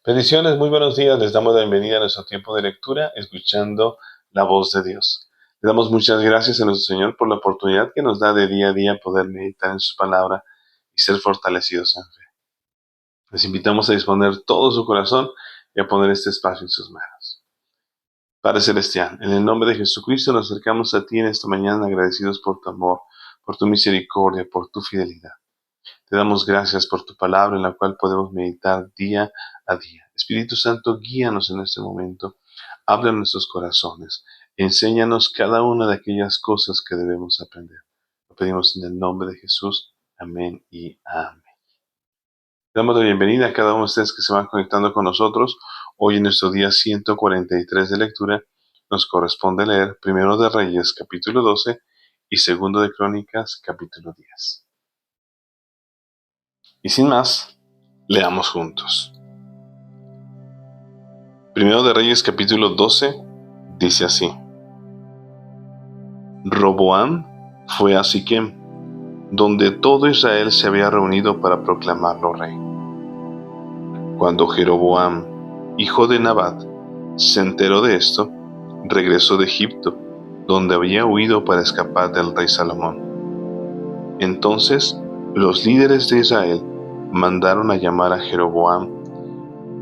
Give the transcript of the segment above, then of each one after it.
Bendiciones, muy buenos días. Les damos la bienvenida a nuestro tiempo de lectura, escuchando la voz de Dios. Le damos muchas gracias a nuestro Señor por la oportunidad que nos da de día a día poder meditar en su palabra y ser fortalecidos en fe. Les invitamos a disponer todo su corazón y a poner este espacio en sus manos. Padre Celestial, en el nombre de Jesucristo nos acercamos a ti en esta mañana agradecidos por tu amor, por tu misericordia, por tu fidelidad. Te damos gracias por tu palabra en la cual podemos meditar día a día. Espíritu Santo, guíanos en este momento. Habla en nuestros corazones. Enséñanos cada una de aquellas cosas que debemos aprender. Lo pedimos en el nombre de Jesús. Amén y amén. Damos la bienvenida a cada uno de ustedes que se van conectando con nosotros. Hoy en nuestro día 143 de lectura nos corresponde leer Primero de Reyes capítulo 12 y Segundo de Crónicas capítulo 10. Y sin más, leamos juntos. Primero de Reyes capítulo 12 dice así: Roboam fue a Siquem, donde todo Israel se había reunido para proclamarlo rey. Cuando Jeroboam, hijo de Nabat, se enteró de esto, regresó de Egipto, donde había huido para escapar del rey Salomón. Entonces los líderes de Israel mandaron a llamar a Jeroboam,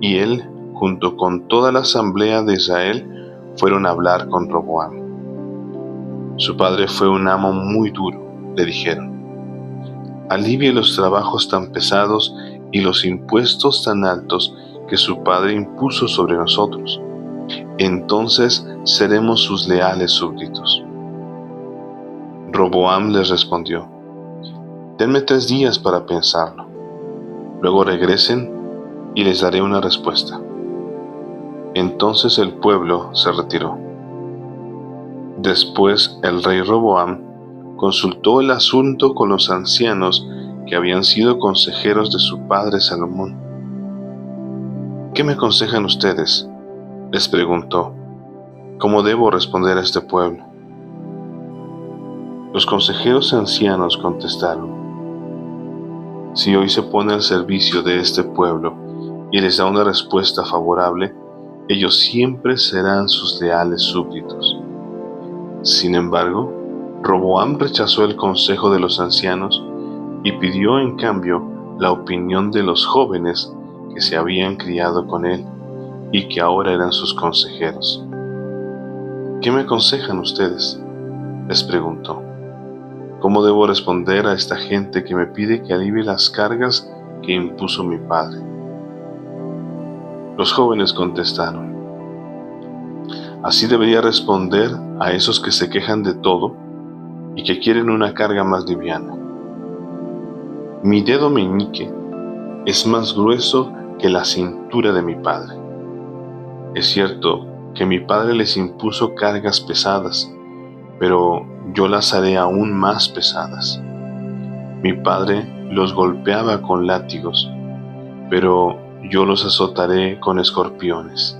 y él, junto con toda la asamblea de Israel, fueron a hablar con Roboam. Su padre fue un amo muy duro, le dijeron. Alivie los trabajos tan pesados y los impuestos tan altos que su padre impuso sobre nosotros. Entonces seremos sus leales súbditos. Roboam les respondió: Denme 3 días para pensarlo. Luego regresen y les daré una respuesta. Entonces el pueblo se retiró. Después el rey Roboam consultó el asunto con los ancianos que habían sido consejeros de su padre Salomón. ¿Qué me aconsejan ustedes?, les preguntó. ¿Cómo debo responder a este pueblo? Los consejeros ancianos contestaron: Si hoy se pone al servicio de este pueblo y les da una respuesta favorable, ellos siempre serán sus leales súbditos. Sin embargo, Roboam rechazó el consejo de los ancianos y pidió en cambio la opinión de los jóvenes que se habían criado con él y que ahora eran sus consejeros. ¿Qué me aconsejan ustedes?, les preguntó. ¿Cómo debo responder a esta gente que me pide que alivie las cargas que impuso mi padre? Los jóvenes contestaron: Así debería responder a esos que se quejan de todo y que quieren una carga más liviana. Mi dedo meñique es más grueso que la cintura de mi padre. Es cierto que mi padre les impuso cargas pesadas, pero yo las haré aún más pesadas. Mi padre los golpeaba con látigos, pero yo los azotaré con escorpiones.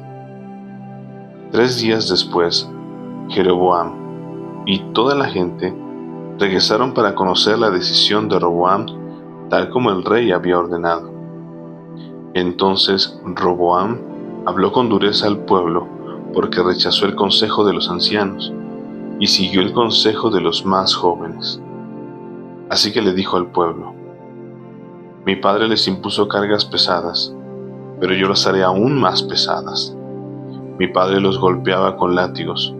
3 días después, Jeroboam y toda la gente regresaron para conocer la decisión de Roboam, tal como el rey había ordenado. Entonces Roboam habló con dureza al pueblo porque rechazó el consejo de los ancianos y siguió el consejo de los más jóvenes. Así que le dijo al pueblo: Mi padre les impuso cargas pesadas, pero yo las haré aún más pesadas. Mi padre los golpeaba con látigos,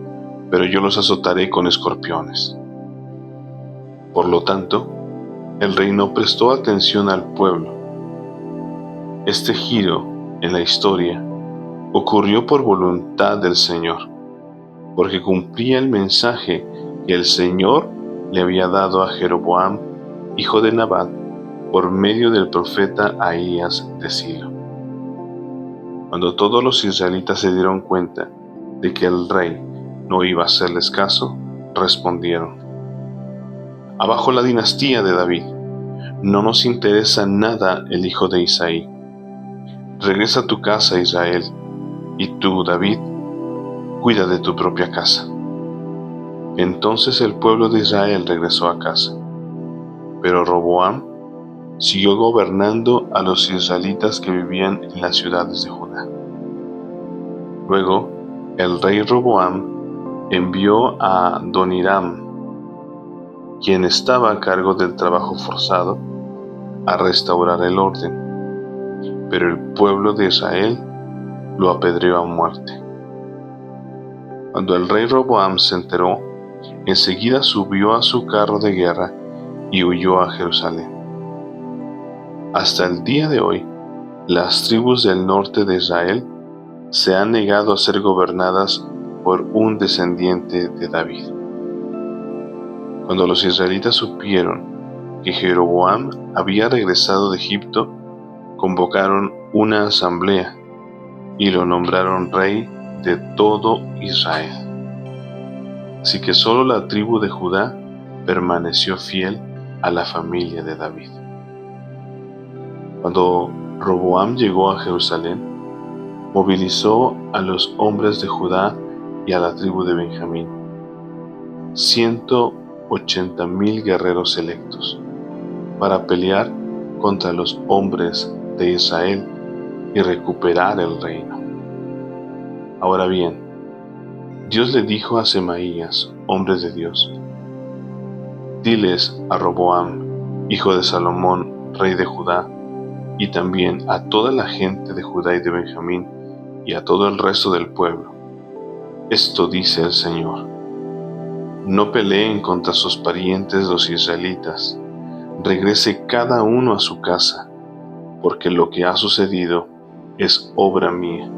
pero yo los azotaré con escorpiones. Por lo tanto, el rey no prestó atención al pueblo. Este giro en la historia ocurrió por voluntad del Señor, porque cumplía el mensaje que el Señor le había dado a Jeroboam, hijo de Nabat, por medio del profeta Ahías de Silo. Cuando todos los israelitas se dieron cuenta de que el rey no iba a hacerles caso, respondieron: Abajo la dinastía de David, no nos interesa nada el hijo de Isaí. Regresa a tu casa, Israel, y tú, David, cuida de tu propia casa. Entonces el pueblo de Israel regresó a casa, pero Roboam siguió gobernando a los israelitas que vivían en las ciudades de Judá. Luego, el rey Roboam envió a Adoniram, quien estaba a cargo del trabajo forzado, a restaurar el orden, pero el pueblo de Israel lo apedreó a muerte. Cuando el rey Roboam se enteró, enseguida subió a su carro de guerra y huyó a Jerusalén. Hasta el día de hoy, las tribus del norte de Israel se han negado a ser gobernadas por un descendiente de David. Cuando los israelitas supieron que Jeroboam había regresado de Egipto, convocaron una asamblea y lo nombraron rey de todo Israel. Así que solo la tribu de Judá permaneció fiel a la familia de David. Cuando Roboam llegó a Jerusalén, movilizó a los hombres de Judá y a la tribu de Benjamín, 180,000 guerreros electos, para pelear contra los hombres de Israel y recuperar el reino. Ahora bien, Dios le dijo a Semaías, hombre de Dios: diles a Roboam, hijo de Salomón, rey de Judá, y también a toda la gente de Judá y de Benjamín, y a todo el resto del pueblo: esto dice el Señor: no peleen contra sus parientes los israelitas, regrese cada uno a su casa, porque lo que ha sucedido es obra mía.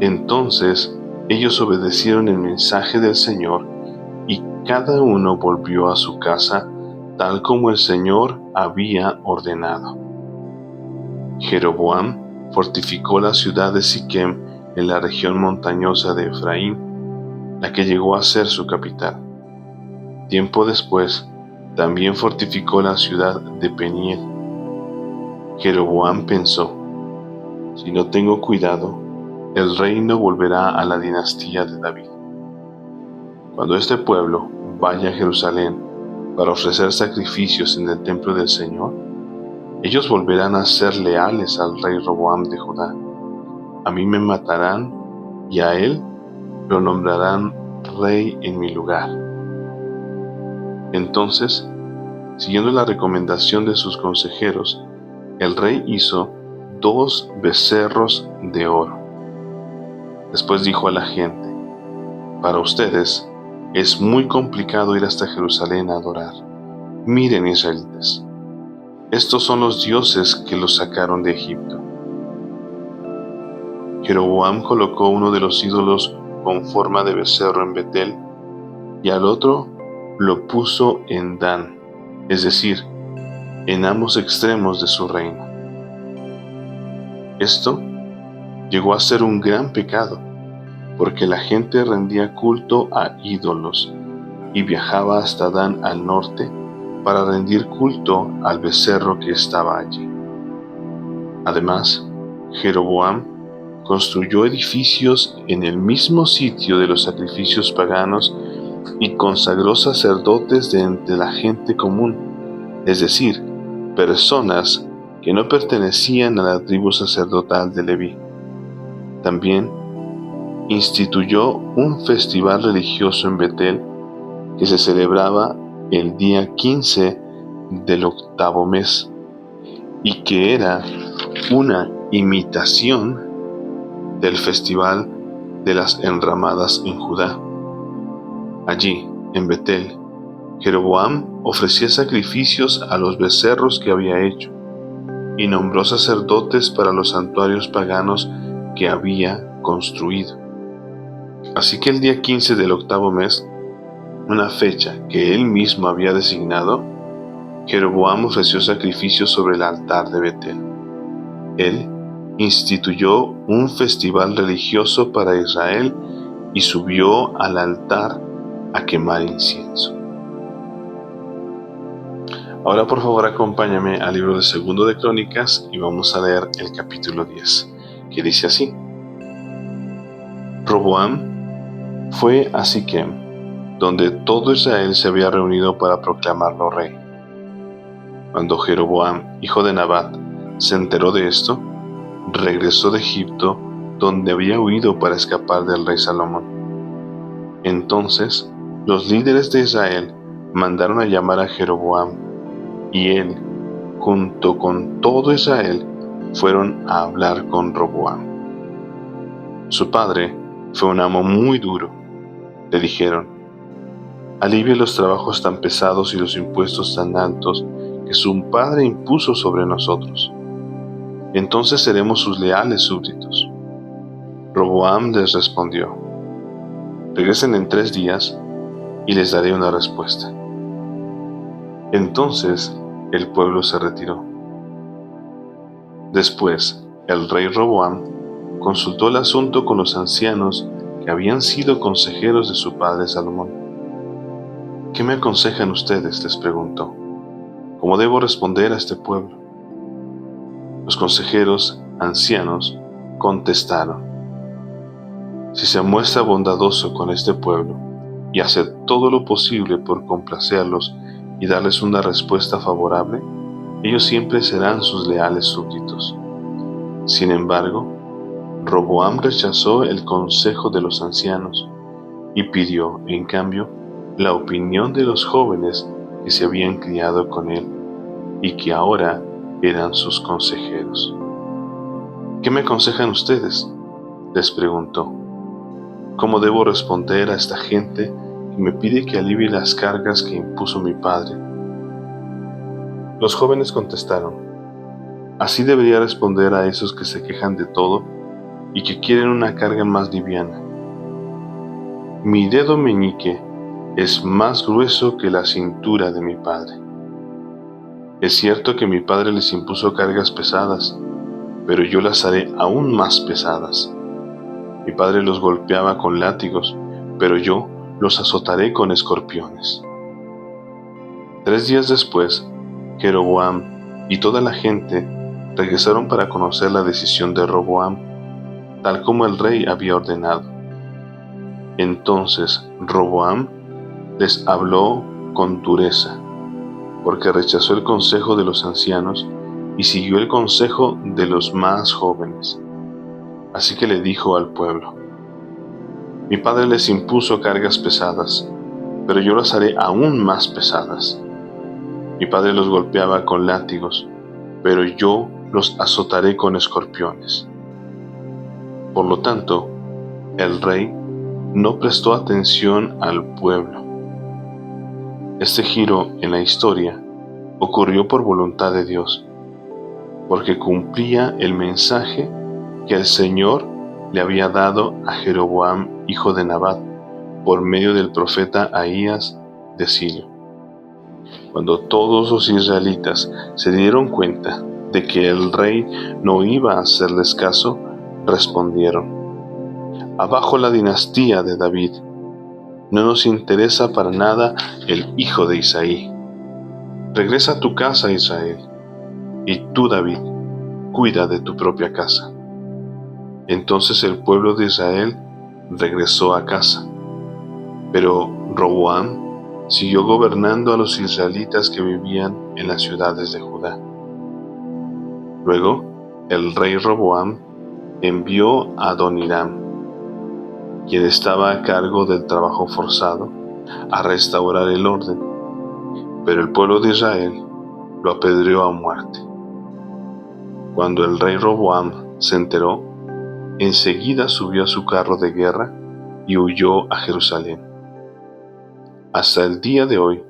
Entonces ellos obedecieron el mensaje del Señor, y cada uno volvió a su casa tal como el Señor había ordenado. Jeroboam fortificó la ciudad de Siquem en la región montañosa de Efraín, la que llegó a ser su capital. Tiempo después, también fortificó la ciudad de Peniel. Jeroboam pensó: si no tengo cuidado, el reino volverá a la dinastía de David. Cuando este pueblo vaya a Jerusalén para ofrecer sacrificios en el templo del Señor, ellos volverán a ser leales al rey Roboam de Judá. A mí me matarán y a él lo nombrarán rey en mi lugar. Entonces, siguiendo la recomendación de sus consejeros, el rey hizo 2 becerros de oro. Después dijo a la gente: para ustedes es muy complicado ir hasta Jerusalén a adorar. Miren, israelitas, estos son los dioses que los sacaron de Egipto. Jeroboam colocó uno de los ídolos con forma de becerro en Betel, y al otro lo puso en Dan, es decir, en ambos extremos de su reino. Esto llegó a ser un gran pecado, porque la gente rendía culto a ídolos y viajaba hasta Dan al norte para rendir culto al becerro que estaba allí. Además, Jeroboam construyó edificios en el mismo sitio de los sacrificios paganos y consagró sacerdotes de entre la gente común, es decir, personas que no pertenecían a la tribu sacerdotal de Leví. También instituyó un festival religioso en Betel que se celebraba el día 15 del 8º mes y que era una imitación del festival de las enramadas en Judá. Allí, en Betel, Jeroboam ofrecía sacrificios a los becerros que había hecho y nombró sacerdotes para los santuarios paganos que había construido. Así que el día 15 del 8º mes, una fecha que él mismo había designado, Jeroboam ofreció sacrificios sobre el altar de Betel. Él instituyó un festival religioso para Israel y subió al altar a quemar incienso. Ahora por favor acompáñame al libro de 2 de Crónicas y vamos a leer el capítulo 10, que dice así: Roboam fue a Siquem, donde todo Israel se había reunido para proclamarlo rey. Cuando Jeroboam, hijo de Nabat, se enteró de esto, regresó de Egipto donde había huido para escapar del rey Salomón. Entonces los líderes de Israel mandaron a llamar a Jeroboam, y él, junto con todo Israel, fueron a hablar con Roboam. Su padre fue un amo muy duro. Le dijeron: alivie los trabajos tan pesados y los impuestos tan altos que su padre impuso sobre nosotros. Entonces seremos sus leales súbditos. Roboam les respondió: regresen en 3 días y les daré una respuesta. Entonces el pueblo se retiró. Después, el rey Roboam consultó el asunto con los ancianos que habían sido consejeros de su padre Salomón. ¿Qué me aconsejan ustedes?, les preguntó. ¿Cómo debo responder a este pueblo? Los consejeros ancianos contestaron: si se muestra bondadoso con este pueblo y hace todo lo posible por complacerlos y darles una respuesta favorable, ellos siempre serán sus leales súbditos. Sin embargo, Roboam rechazó el consejo de los ancianos y pidió, en cambio, la opinión de los jóvenes que se habían criado con él y que ahora eran sus consejeros. ¿Qué me aconsejan ustedes?, les preguntó. ¿Cómo debo responder a esta gente que me pide que alivie las cargas que impuso mi padre? Los jóvenes contestaron: así debería responder a esos que se quejan de todo y que quieren una carga más liviana. Mi dedo meñique es más grueso que la cintura de mi padre. Es cierto que mi padre les impuso cargas pesadas, pero yo las haré aún más pesadas. Mi padre los golpeaba con látigos, pero yo los azotaré con escorpiones. 3 días después, Jeroboam y toda la gente regresaron para conocer la decisión de Roboam, tal como el rey había ordenado. Entonces Roboam les habló con dureza, porque rechazó el consejo de los ancianos y siguió el consejo de los más jóvenes. Así que le dijo al pueblo: mi padre les impuso cargas pesadas, pero yo las haré aún más pesadas. Mi padre los golpeaba con látigos, pero yo los azotaré con escorpiones. Por lo tanto, el rey no prestó atención al pueblo. Este giro en la historia ocurrió por voluntad de Dios, porque cumplía el mensaje que el Señor le había dado a Jeroboam, hijo de Nabat, por medio del profeta Ahías de Silo. Cuando todos los israelitas se dieron cuenta de que el rey no iba a hacerles caso, respondieron: abajo la dinastía de David, no nos interesa para nada el hijo de Isaí. Regresa a tu casa, Israel, y tú, David, cuida de tu propia casa. Entonces el pueblo de Israel regresó a casa, pero Roboam siguió gobernando a los israelitas que vivían en las ciudades de Judá. Luego, el rey Roboam envió a Adoniram, quien estaba a cargo del trabajo forzado, a restaurar el orden, pero el pueblo de Israel lo apedreó a muerte. Cuando el rey Roboam se enteró, enseguida subió a su carro de guerra y huyó a Jerusalén. Hasta el día de hoy,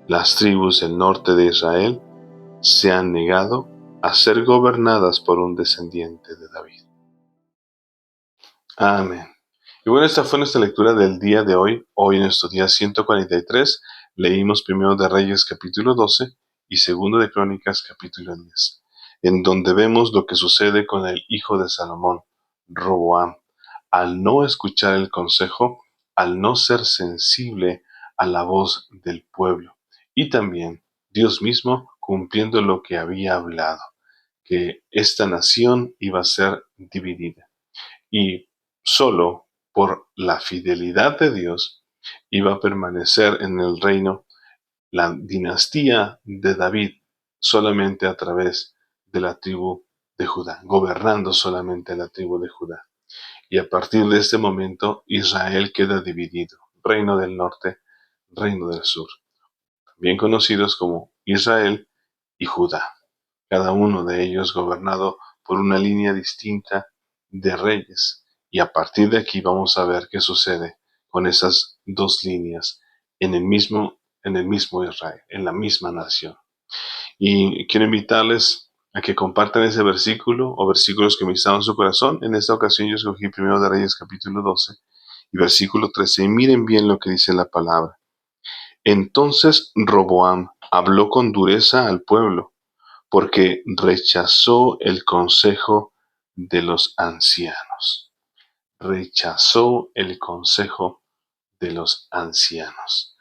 las tribus del norte de Israel se han negado a ser gobernadas por un descendiente de David. Amén. Y bueno, esta fue nuestra lectura del día de hoy. Hoy en nuestro día 143 leímos Primero de Reyes capítulo 12 y Segundo de Crónicas capítulo 10, en donde vemos lo que sucede con el hijo de Salomón, Roboam, al no escuchar el consejo, al no ser sensible a la voz del pueblo, y también Dios mismo cumpliendo lo que había hablado, que esta nación iba a ser dividida. Y solo por la fidelidad de Dios iba a permanecer en el reino la dinastía de David, solamente a través de la tribu de Judá, gobernando solamente la tribu de Judá. Y a partir de este momento, Israel queda dividido, reino del norte, reino del sur, bien conocidos como Israel y Judá, cada uno de ellos gobernado por una línea distinta de reyes. Y a partir de aquí vamos a ver qué sucede con esas dos líneas en el mismo Israel, en la misma nación. Y quiero invitarles a que compartan ese versículo o versículos que me en su corazón. En esta ocasión yo escogí Primero de Reyes capítulo 12 y versículo 13. Y miren bien lo que dice la palabra. Entonces Roboam habló con dureza al pueblo, porque rechazó el consejo de los ancianos. Rechazó el consejo de los ancianos,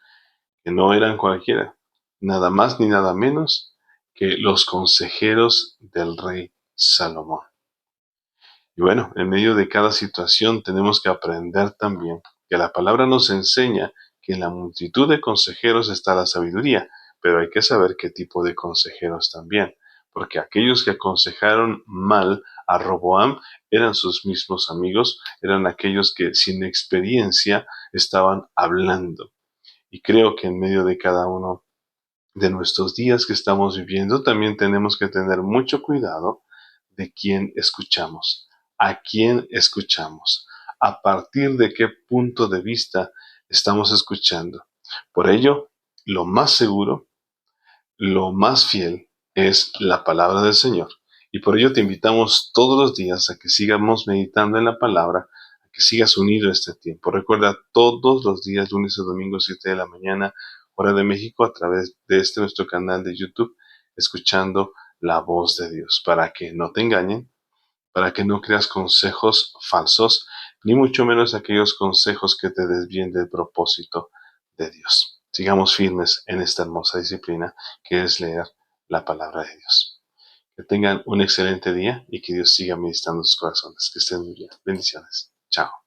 que no eran cualquiera, nada más ni nada menos que los consejeros del rey Salomón. Y bueno, en medio de cada situación tenemos que aprender también que la palabra nos enseña que en la multitud de consejeros está la sabiduría, pero hay que saber qué tipo de consejeros también, porque aquellos que aconsejaron mal a Roboam eran sus mismos amigos, eran aquellos que sin experiencia estaban hablando. Y creo que en medio de cada uno de nuestros días que estamos viviendo, también tenemos que tener mucho cuidado de quién escuchamos, a quién escuchamos, a partir de qué punto de vista estamos escuchando. Por ello, lo más seguro, lo más fiel es la palabra del Señor. Y por ello te invitamos todos los días a que sigamos meditando en la palabra, a que sigas unido a este tiempo. Recuerda todos los días, lunes a domingo, 7 de la mañana, hora de México, a través de este nuestro canal de YouTube, escuchando la voz de Dios, para que no te engañen, para que no creas consejos falsos, ni mucho menos aquellos consejos que te desvíen del propósito de Dios. Sigamos firmes en esta hermosa disciplina que es leer la palabra de Dios. Que tengan un excelente día y que Dios siga ministrando sus corazones. Que estén muy bien. Bendiciones. Chao.